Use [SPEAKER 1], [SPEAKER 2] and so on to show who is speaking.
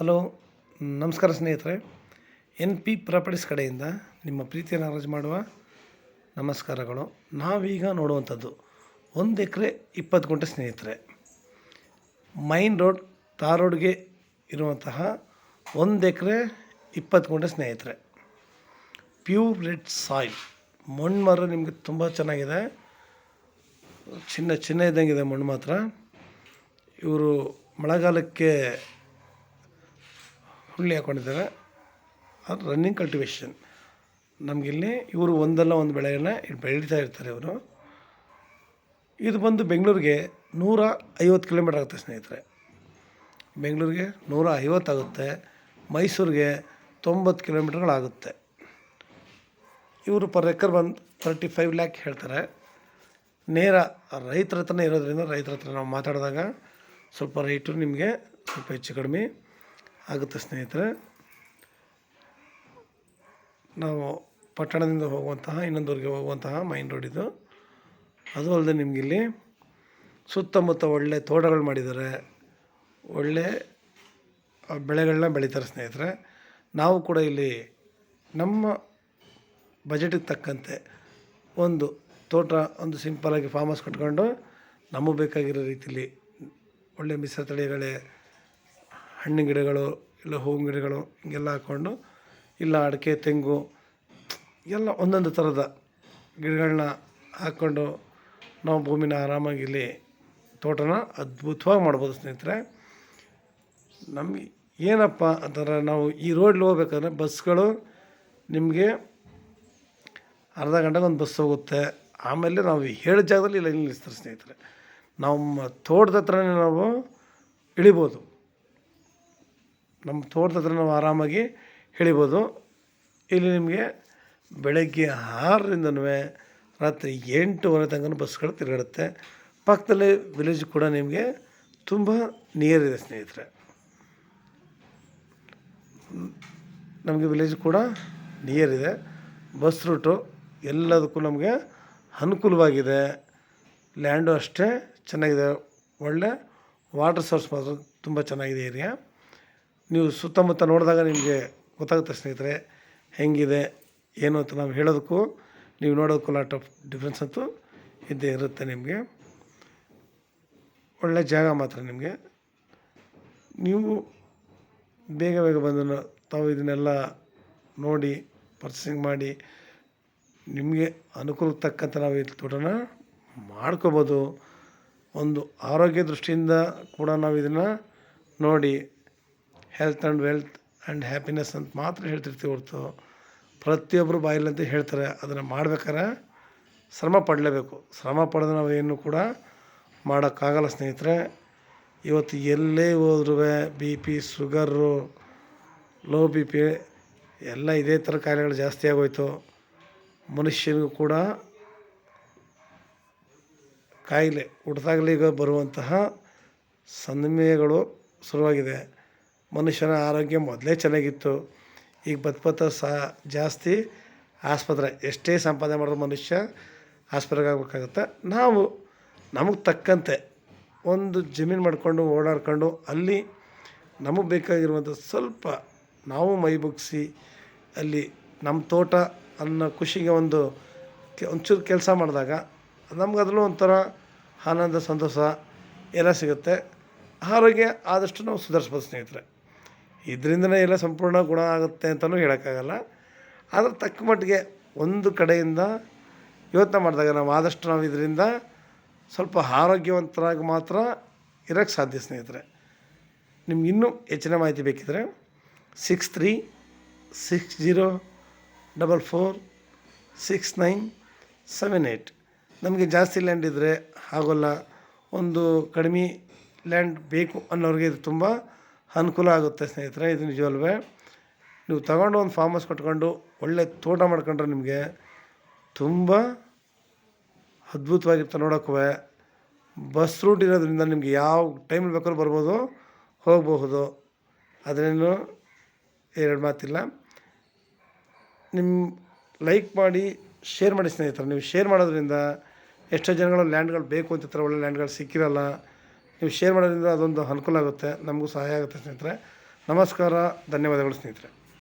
[SPEAKER 1] Hello, ನಮಸ್ಕಾರ ಸ್ನೇಹಿತರೆ. N P properties ಕಡೆಯಿಂದ ನಿಮ್ಮ ಪ್ರೀತಿಯನ್ನು ಅರ್ಜಿ ಮಾಡುವ ನಮಸ್ಕಾರಗಳು. ನಾವೀಗ ನೋಡುವಂಥದ್ದು 1 ಎಕರೆ 20 ಗುಂಟೆ ಸ್ನೇಹಿತರೆ. ಮೈನ್ ರೋಡ್ ತಾರ್ ರೋಡ್ಗೆ ಇರುವಂತಹ 1 ಎಕರೆ 20 ಗುಂಟೆ ಸ್ನೇಹಿತರೆ. ಪ್ಯೂರ್ ರೆಡ್ ಸಾಯಿಲ್, ಮಣ್ಣು ಮಾತ್ರ ನಿಮಗೆ ತುಂಬ ಚೆನ್ನಾಗಿದೆ. ಚಿನ್ನ ಇದ್ದಂಗಿದೆ ಮಣ್ಣು ಮಾತ್ರ. ಇವರು ಮಳೆಗಾಲಕ್ಕೆ ಹುಳ್ಳಿ ಹಾಕ್ಕೊಂಡಿದ್ದಾರೆ. ಅದು ರನ್ನಿಂಗ್ ಕಲ್ಟಿವೇಷನ್. ನಮಗಿಲ್ಲಿ ಇವರು ಒಂದಲ್ಲ ಒಂದು ಬೆಳೆಯನ್ನು ಬೆಳೀತಾ ಇರ್ತಾರೆ ಇವರು. ಇದು ಬಂದು ಬೆಂಗಳೂರಿಗೆ 150 ಕಿಲೋಮೀಟ್ರ್ ಆಗುತ್ತೆ ಸ್ನೇಹಿತರೆ. ಬೆಂಗಳೂರಿಗೆ 150 ಆಗುತ್ತೆ, ಮೈಸೂರಿಗೆ 90 ಕಿಲೋಮೀಟ್ರ್ಗಳಾಗುತ್ತೆ. ಇವರು ಪರ್ ಎಕರ್ ಬಂದು 35 ಲ್ಯಾಕ್ ಹೇಳ್ತಾರೆ. ನೇರ ರೈತರ ಹತ್ರನೇ ಇರೋದ್ರಿಂದ ರೈತರ ಹತ್ರ ನಾವು ಮಾತಾಡಿದಾಗ ಸ್ವಲ್ಪ ರೇಟು ನಿಮಗೆ ಸ್ವಲ್ಪ ಹೆಚ್ಚು ಕಡಿಮೆ ಆಗುತ್ತೆ ಸ್ನೇಹಿತರೆ. ನಾವು ಪಟ್ಟಣದಿಂದ ಹೋಗುವಂತಹ ಇನ್ನೊಂದೂರಿಗೆ ಹೋಗುವಂತಹ ಮೈನ್ ರೋಡ್ ಇದು. ಅದು ಅಲ್ಲದೆ ನಿಮಗಿಲ್ಲಿ ಸುತ್ತಮುತ್ತ ಒಳ್ಳೆ ತೋಟಗಳು ಮಾಡಿದ್ದಾರೆ, ಒಳ್ಳೆ ಬೆಳೆಗಳನ್ನ ಬೆಳೀತಾರೆ ಸ್ನೇಹಿತರೆ. ನಾವು ಕೂಡ ಇಲ್ಲಿ ನಮ್ಮ ಬಜೆಟಿಗೆ ತಕ್ಕಂತೆ ಒಂದು ತೋಟ, ಒಂದು ಸಿಂಪಲಾಗಿ ಫಾರ್ಮ್ ಹೌಸ್ ಕಟ್ಕೊಂಡು ನಮಗೆ ಬೇಕಾಗಿರೋ ರೀತಿಯಲ್ಲಿ ಒಳ್ಳೆ ಮಿಶ್ರ ತಳಿಗಳೇ ಹಣ್ಣಿನ ಗಿಡಗಳು, ಇಲ್ಲ ಹೂವಿನ ಗಿಡಗಳು ಹಿಂಗೆಲ್ಲ ಹಾಕ್ಕೊಂಡು, ಇಲ್ಲ ಅಡಿಕೆ, ತೆಂಗು ಎಲ್ಲ ಒಂದೊಂದು ಥರದ ಗಿಡಗಳನ್ನ ಹಾಕ್ಕೊಂಡು ನಾವು ಭೂಮಿನ ಆರಾಮಾಗಿ ಇಲ್ಲಿ ತೋಟನ ಅದ್ಭುತವಾಗಿ ಮಾಡ್ಬೋದು ಸ್ನೇಹಿತರೆ. ನಮಗೆ ಏನಪ್ಪ ಅಂತಂದರೆ, ನಾವು ಈ ರೋಡ್ಲಿ ಹೋಗ್ಬೇಕಾದ್ರೆ ಬಸ್ಗಳು ನಿಮಗೆ ಅರ್ಧ ಗಂಟೆಗೆ ಒಂದು ಬಸ್ ಹೋಗುತ್ತೆ. ಆಮೇಲೆ ನಾವು ಹೇಳಿದ ಜಾಗದಲ್ಲಿ ಇಲ್ಲ ನಿಲ್ಲಿಸ್ತಾರೆ ಸ್ನೇಹಿತರೆ. ನಮ್ಮ ತೋಟದ ಹತ್ರನೇ ನಾವು ಇಳಿಬೋದು. ನಮ್ಮ ತೋಟದ ಹತ್ರ ನಾವು ಆರಾಮಾಗಿ ಇಳಿಬೋದು. ಇಲ್ಲಿ ನಿಮಗೆ ಬೆಳಗ್ಗೆ 6ರಿಂದನೂ ರಾತ್ರಿ 8:30 ತನಕ ಬಸ್ಗಳು ತಿರುಗಾಡುತ್ತೆ. ಪಕ್ಕದಲ್ಲೇ ವಿಲೇಜ್ ಕೂಡ ನಿಮಗೆ ತುಂಬ ನಿಯರ್ ಇದೆ ಸ್ನೇಹಿತರೆ. ನಮಗೆ ವಿಲೇಜ್ ಕೂಡ ನಿಯರ್ ಇದೆ. ಬಸ್ ರೂಟು ಎಲ್ಲದಕ್ಕೂ ನಮಗೆ ಅನುಕೂಲವಾಗಿದೆ. ಲ್ಯಾಂಡು ಅಷ್ಟೇ ಚೆನ್ನಾಗಿದೆ. ಒಳ್ಳೆ ವಾಟರ್ ಸೋರ್ಸ್ ಮಾತ್ರ ತುಂಬ ಚೆನ್ನಾಗಿದೆ ಏರಿಯಾ. ನೀವು ಸುತ್ತಮುತ್ತ ನೋಡಿದಾಗ ನಿಮಗೆ ಗೊತ್ತಾಗುತ್ತೆ ಸ್ನೇಹಿತರೆ ಹೆಂಗಿದೆ ಏನು ಅಂತ. ನಾವು ಹೇಳೋದಕ್ಕೂ ನೀವು ನೋಡೋದಕ್ಕೂ ಲಾಟ್ ಆಫ್ ಡಿಫ್ರೆನ್ಸ್ ಅಂತೂ ಇದ್ದೇ ಇರುತ್ತೆ. ನಿಮಗೆ ಒಳ್ಳೆ ಜಾಗ ಮಾತ್ರ. ನಿಮಗೆ ನೀವು ಬೇಗ ಬಂದು ತಾವು ಇದನ್ನೆಲ್ಲ ನೋಡಿ ಪರ್ಚೇಸಿಂಗ್ ಮಾಡಿ ನಿಮಗೆ ಅನುಕೂಲಕ್ಕೆ ತಕ್ಕಂತೆ ನಾವು ಈ ತೋಟನ ಮಾಡ್ಕೋಬೋದು. ಒಂದು ಆರೋಗ್ಯ ದೃಷ್ಟಿಯಿಂದ ಕೂಡ ನಾವು ಇದನ್ನು ನೋಡಿ health and wealth and happiness ಅಂತ ಮಾತ್ರ ಹೇಳ್ತಿರ್ತೀವಿ ಹೊರತು ಪ್ರತಿಯೊಬ್ಬರು ಬಾಯಿಲಂತ ಹೇಳ್ತಾರೆ. ಅದನ್ನು ಮಾಡ್ಬೇಕಾದ್ರೆ ಶ್ರಮ ಪಡಲೇಬೇಕು. ಶ್ರಮ ಪಡೆದು ನಾವು ಏನು ಕೂಡ ಮಾಡೋಕ್ಕಾಗಲ್ಲ ಸ್ನೇಹಿತರೆ. ಇವತ್ತು ಎಲ್ಲೇ ಹೋದ್ರೂ BP, ಶುಗರು, ಲೋ BP ಎಲ್ಲ ಇದೇ ಥರ ಕಾಯಿಲೆಗಳು ಜಾಸ್ತಿ ಆಗೋಯ್ತು. ಮನುಷ್ಯನಿಗೂ ಕೂಡ ಕಾಯಿಲೆ ಹುಟ್ಟಿದಾಗಲೀಗ ಬರುವಂತಹ ಸಮಯಗಳು ಶುರುವಾಗಿದೆ. ಮನುಷ್ಯನ ಆರೋಗ್ಯ ಮೊದಲೇ ಚೆನ್ನಾಗಿತ್ತು. ಈಗ ಬತ್ಪತ್ತ ಜಾಸ್ತಿ ಆಸ್ಪತ್ರೆ. ಎಷ್ಟೇ ಸಂಪಾದನೆ ಮಾಡಿದ್ರು ಮನುಷ್ಯ ಆಸ್ಪತ್ರೆಗೆ ಆಗಬೇಕಾಗುತ್ತೆ. ನಾವು ನಮಗೆ ತಕ್ಕಂತೆ ಒಂದು ಜಮೀನು ಮಾಡಿಕೊಂಡು ಓಡಾಡ್ಕೊಂಡು ಅಲ್ಲಿ ನಮಗೆ ಬೇಕಾಗಿರುವಂಥ ಸ್ವಲ್ಪ ನಾವು ಮೈ ಬಗ್ಗಿಸಿ ಅಲ್ಲಿ ನಮ್ಮ ತೋಟ ಅನ್ನೋ ಖುಷಿಗೆ ಒಂಚೂರು ಕೆಲಸ ಮಾಡಿದಾಗ ನಮ್ಗೆ ಅದರಲ್ಲೂ ಒಂಥರ ಆನಂದ, ಸಂತೋಷ ಎಲ್ಲ ಸಿಗುತ್ತೆ. ಆರೋಗ್ಯ ಆದಷ್ಟು ನಾವು ಸುಧಾರಿಸ್ಬೋದು ಸ್ನೇಹಿತರೆ. ಇದರಿಂದನೇ ಎಲ್ಲ ಸಂಪೂರ್ಣ ಗುಣ ಆಗುತ್ತೆ ಅಂತಲೂ ಹೇಳೋಕ್ಕಾಗಲ್ಲ. ಆದರೆ ತಕ್ಕ ಮಟ್ಟಿಗೆ ಒಂದು ಕಡೆಯಿಂದ ಯೋಚನೆ ಮಾಡಿದಾಗ ನಾವು ಆದಷ್ಟು ನಾವು ಇದರಿಂದ ಸ್ವಲ್ಪ ಆರೋಗ್ಯವಂತರಾಗಿ ಮಾತ್ರ ಇರೋಕ್ಕೆ ಸಾಧ್ಯ ಸ್ನೇಹಿತರೆ. ನಿಮ್ಗೆ ಇನ್ನೂ ಹೆಚ್ಚಿನ ಮಾಹಿತಿ ಬೇಕಿದ್ದರೆ 6360446978. ನಮಗೆ ಜಾಸ್ತಿ ಲ್ಯಾಂಡ್ ಇದ್ದರೆ ಆಗೋಲ್ಲ, ಒಂದು ಕಡಿಮೆ ಲ್ಯಾಂಡ್ ಬೇಕು ಅನ್ನೋರಿಗೆ ಇದು ತುಂಬ ಅನುಕೂಲ ಆಗುತ್ತೆ ಸ್ನೇಹಿತರೆ. ಇದು ನಿಜವಲ್ವೇ. ನೀವು ತಗೊಂಡು ಒಂದು ಫಾರ್ಮ್ ಹೌಸ್ ಕಟ್ಕೊಂಡು ಒಳ್ಳೆ ತೋಟ ಮಾಡ್ಕೊಂಡ್ರೆ ನಿಮಗೆ ತುಂಬ ಅದ್ಭುತವಾಗಿರ್ತಾರೆ ನೋಡೋಕ್ಕೂ. ಬಸ್ ರೂಟ್ ಇರೋದ್ರಿಂದ ನಿಮಗೆ ಯಾವ ಟೈಮಲ್ಲಿ ಬೇಕಾದ್ರೂ ಬರ್ಬೋದು, ಹೋಗಬಹುದು. ಅದರೇನು ಎರಡು ಮಾತಿಲ್ಲ. ನಿಮ್ಮ ಲೈಕ್ ಮಾಡಿ, ಶೇರ್ ಮಾಡಿ ಸ್ನೇಹಿತರೆ. ನೀವು ಶೇರ್ ಮಾಡೋದ್ರಿಂದ ಎಷ್ಟೋ ಜನಗಳು ಲ್ಯಾಂಡ್ಗಳು ಬೇಕು ಅಂತಿರ್ತಾರೆ, ಒಳ್ಳೆ ಲ್ಯಾಂಡ್ಗಳು ಸಿಕ್ಕಿರಲ್ಲ. ನೀವು ಶೇರ್ ಮಾಡೋದ್ರಿಂದ ಅದೊಂದು ಅನುಕೂಲ ಆಗುತ್ತೆ, ನಮಗೂ ಸಹಾಯ ಆಗುತ್ತೆ ಸ್ನೇಹಿತರೆ. ನಮಸ್ಕಾರ, ಧನ್ಯವಾದಗಳು ಸ್ನೇಹಿತರೆ.